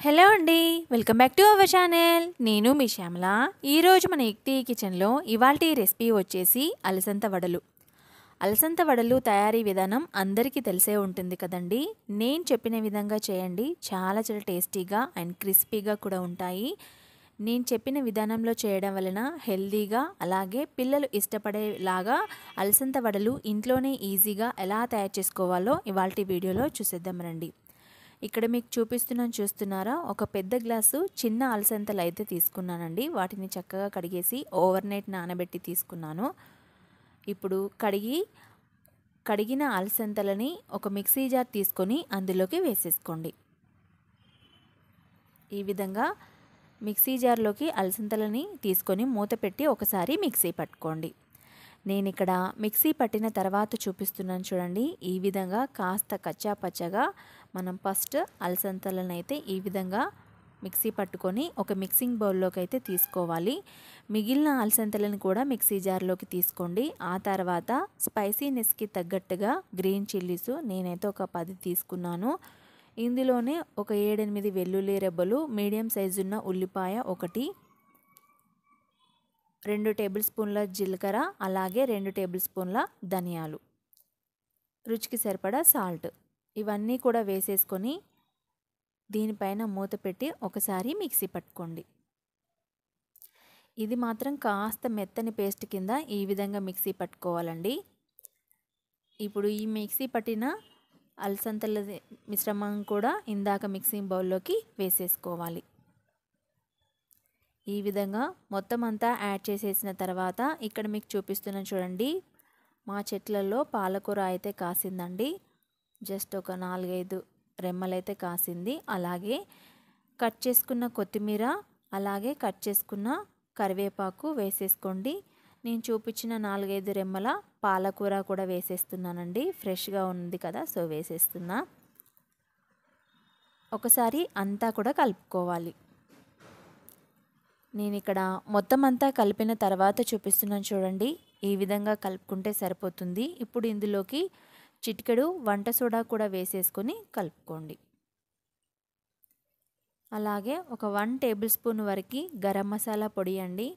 Hello అండి, welcome back to our channel. నేను మీ శ్యామల. ఈరోజు మన యుక్తి కిచెన్లో ఇవాల్టి రెసిపీ వచ్చేసి అలసంద వడలు. అలసంద వడలు తయారీ విధానం అందరికీ తెలిసే ఉంటుంది కదండి. నేను చెప్పిన విధంగా చేయండి, చాలా చాలా టేస్టీగా అండ్ క్రిస్పీగా కూడా ఉంటాయి. నేను చెప్పిన విధానంలో చేయడం వలన హెల్దీగా అలాగే పిల్లలు ఇష్టపడేలాగా అలసంద వడలు ఇంట్లోనే ఈజీగా ఎలా తయారు చేసుకోవాలో ఇవాల్టి వీడియోలో చూసేద్దాం రండి. ఇక్కడ మీకు చూస్తున్నారా, ఒక పెద్ద గ్లాసు చిన్న అలసందలు అయితే తీసుకున్నానండి. వాటిని చక్కగా కడిగేసి ఓవర్ నైట్ నానబెట్టి తీసుకున్నాను. ఇప్పుడు కడిగిన అలసందలని ఒక మిక్సీ జార్ తీసుకొని అందులోకి వేసేసుకోండి. ఈ విధంగా మిక్సీ జార్లోకి అలసందలని తీసుకొని మూత పెట్టి ఒకసారి మిక్సీ పట్టుకోండి. నేను ఇక్కడ మిక్సీ పట్టిన తర్వాత చూపిస్తున్నాను చూడండి. ఈ విధంగా కాస్త కచ్చా పచ్చగా మనం ఫస్ట్ అలసందలను అయితే ఈ విధంగా మిక్సీ పట్టుకొని ఒక మిక్సింగ్ బౌల్లోకి అయితే తీసుకోవాలి. మిగిలిన అలసందలను కూడా మిక్సీ జార్లోకి తీసుకోండి. ఆ తర్వాత స్పైసీనెస్కి తగ్గట్టుగా గ్రీన్ చిల్లీస్ నేనైతే ఒక 10 తీసుకున్నాను. ఇందులోనే ఒక 7-8 వెల్లుల్లి రెబ్బలు, మీడియం సైజు ఉన్న ఉల్లిపాయ ఒకటి, 2 టేబుల్ స్పూన్ల జీలకర్ర, అలాగే 2 టేబుల్ స్పూన్ల ధనియాలు, రుచికి సరిపడా సాల్ట్, ఇవన్నీ కూడా వేసేసుకొని దీనిపైన మూత పెట్టి ఒకసారి మిక్సీ పట్టుకోండి. ఇది మాత్రం కాస్త మెత్తని పేస్ట్ కింద ఈ విధంగా మిక్సీ పట్టుకోవాలండి. ఇప్పుడు ఈ మిక్సీ పట్టిన అలసందల మిశ్రమం కూడా ఇందాక మిక్సింగ్ బౌల్లోకి వేసేసుకోవాలి. ఈ విధంగా మొత్తం అంతా యాడ్ చేసేసిన తర్వాత ఇక్కడ మీకు చూపిస్తున్నాను చూడండి. మా చెట్లలో పాలకూర అయితే కాసిందండి. జస్ట్ ఒక 4-5 రెమ్మలైతే కాసింది. అలాగే కట్ చేసుకున్న కొత్తిమీర, అలాగే కట్ చేసుకున్న కరివేపాకు వేసేసుకోండి. నేను చూపించిన 4-5 రెమ్మల పాలకూర కూడా వేసేస్తున్నానండి. ఫ్రెష్గా ఉంది కదా, సో వేసేస్తున్నా. ఒకసారి అంతా కూడా కలుపుకోవాలి. నేను ఇక్కడ మొత్తం అంతా కలిపిన తర్వాత చూపిస్తున్నాను చూడండి. ఈ విధంగా కలుపుకుంటే సరిపోతుంది. ఇప్పుడు ఇందులోకి చిటికెడు వంట సోడా కూడా వేసేసుకొని కలుపుకోండి. అలాగే ఒక 1 టేబుల్ స్పూన్ వరకు గరం మసాలా పొడి అండి.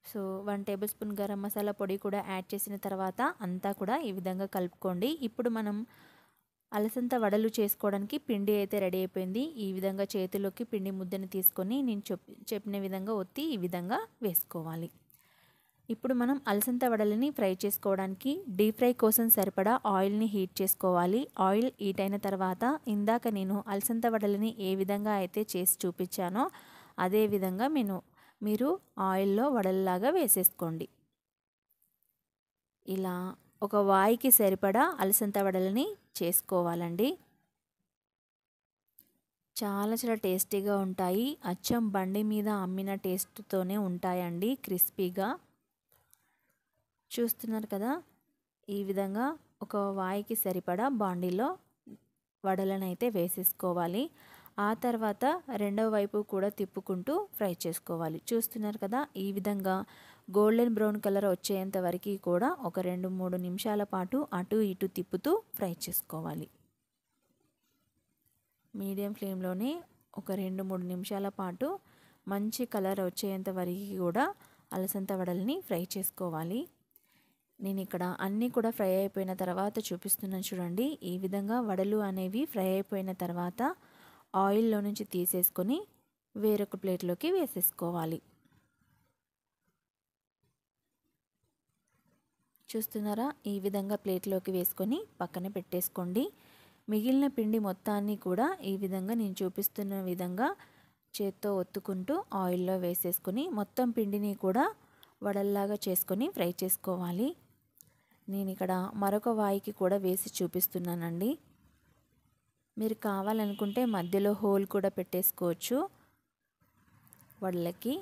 So 1 table spoon garam masala పొడి కూడా యాడ్ చేసిన తర్వాత అంతా కూడా ఈ విధంగా కలుపుకోండి. ఇప్పుడు మనం అలసంద వడలు చేసుకోవడానికి పిండి అయితే రెడీ అయిపోయింది. ఈ విధంగా చేతిలోకి పిండి ముద్దను తీసుకొని నేను చెప్పిన విధంగా ఒత్తి ఈ విధంగా వేసుకోవాలి. ఇప్పుడు మనం అలసంద వడలని ఫ్రై చేసుకోవడానికి డీప్ ఫ్రై కోసం సరిపడా ఆయిల్ని హీట్ చేసుకోవాలి. ఆయిల్ హీట్ అయిన తర్వాత ఇందాక నేను అలసంద వడలని ఏ విధంగా అయితే చేసి చూపించానో అదే విధంగా మీరు ఆయిల్లో వడల్లాగా వేసేసుకోండి. ఇలా ఒక వాయికి సరిపడా అలసంద వడలని చేసుకోవాలండి. చాలా చాలా టేస్టీగా ఉంటాయి. అచ్చం బండి మీద అమ్మిన టేస్ట్తోనే ఉంటాయండి, క్రిస్పీగా. చూస్తున్నారు కదా, ఈ విధంగా ఒక వాయికి సరిపడా బాండీలో వడలను అయితే వేసేసుకోవాలి. ఆ తర్వాత రెండవ వైపు కూడా తిప్పుకుంటూ ఫ్రై చేసుకోవాలి. చూస్తున్నారు కదా, ఈ విధంగా గోల్డెన్ బ్రౌన్ కలర్ వచ్చేంత వరకు కూడా ఒక 2-3 నిమిషాల పాటు అటు ఇటు తిప్పుతూ ఫ్రై చేసుకోవాలి. మీడియం ఫ్లేమ్లోనే ఒక 2-3 నిమిషాల పాటు మంచి కలర్ వచ్చేంత వరకు కూడా అలసంద వడల్ని ఫ్రై చేసుకోవాలి. నేను ఇక్కడ అన్నీ కూడా ఫ్రై అయిపోయిన తర్వాత చూపిస్తున్నాను చూడండి. ఈ విధంగా వడలు అనేవి ఫ్రై అయిపోయిన తర్వాత ఆయిల్లో నుంచి తీసేసుకొని వేరొక ప్లేట్లోకి వేసేసుకోవాలి. చూస్తున్నారా, ఈ విధంగా ప్లేట్లోకి వేసుకొని పక్కన పెట్టేసుకోండి. మిగిలిన పిండి మొత్తాన్ని కూడా ఈ విధంగా నేను చూపిస్తున్న విధంగా చేత్తో ఒత్తుకుంటూ ఆయిల్లో వేసేసుకొని మొత్తం పిండిని కూడా వడల్లాగా చేసుకొని ఫ్రై చేసుకోవాలి. నేను ఇక్కడ మరొక వాయికి కూడా వేసి చూపిస్తున్నానండి. మీరు కావాలనుకుంటే మధ్యలో హోల్ కూడా పెట్టేసుకోవచ్చు వడలకి.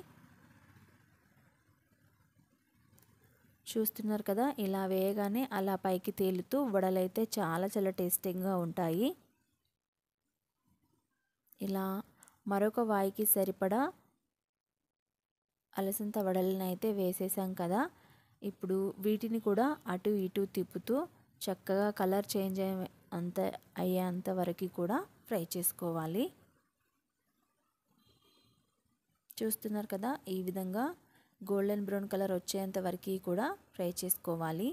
చూస్తున్నారు కదా, ఇలా వేయగానే అలా పైకి తేలుతూ వడలైతే చాలా చాలా టేస్టీగా ఉంటాయి. ఇలా మరొక వాయికి సరిపడా అలసంద వడలను అయితే వేసేసాం కదా. ఇప్పుడు వీటిని కూడా అటు ఇటు తిప్పుతూ చక్కగా కలర్ చేంజ్ అయ్యేంత వరకు కూడా ఫ్రై చేసుకోవాలి. చూస్తున్నారు కదా, ఈ విధంగా గోల్డెన్ బ్రౌన్ కలర్ వచ్చేంత వరకు కూడా ఫ్రై చేసుకోవాలి.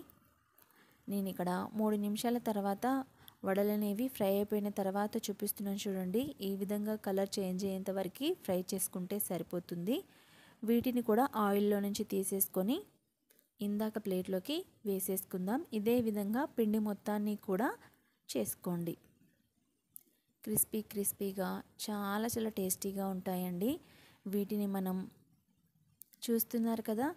నేను ఇక్కడ 3 నిమిషాల తర్వాత వడలు అనేవి ఫ్రై అయిపోయిన తర్వాత చూపిస్తున్నాను చూడండి. ఈ విధంగా కలర్ చేంజ్ అయ్యేంత వరకు ఫ్రై చేసుకుంటే సరిపోతుంది. వీటిని కూడా ఆయిల్లో నుంచి తీసేసుకొని ఇందాక ప్లేట్లోకి వేసేసుకుందాం. ఇదే విధంగా పిండి మొత్తాన్ని కూడా చేసుకోండి. క్రిస్పీగా చాలా చాలా టేస్టీగా ఉంటాయండి. వీటిని మనం చూస్తున్నారు కదా,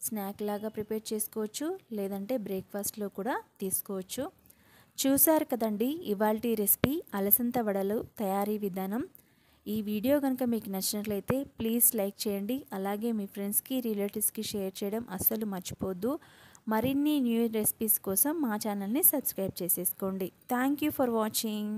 స్నాక్ లాగా ప్రిపేర్ చేసుకోవచ్చు, లేదంటే బ్రేక్ఫాస్ట్లో కూడా తీసుకోవచ్చు. చూసారు కదండి ఇవాల్టి రెసిపీ అలసంద వడలు తయారీ విధానం. ఈ వీడియో కనుక మీకు నచ్చినట్లయితే ప్లీజ్ లైక్ చేయండి. అలాగే మీ ఫ్రెండ్స్కి రిలేటివ్స్కి షేర్ చేయడం అస్సలు మర్చిపోద్దు. మరిన్ని న్యూ రెసిపీస్ కోసం మా ఛానల్ని సబ్స్క్రైబ్ చేసేసుకోండి. Thank you for watching.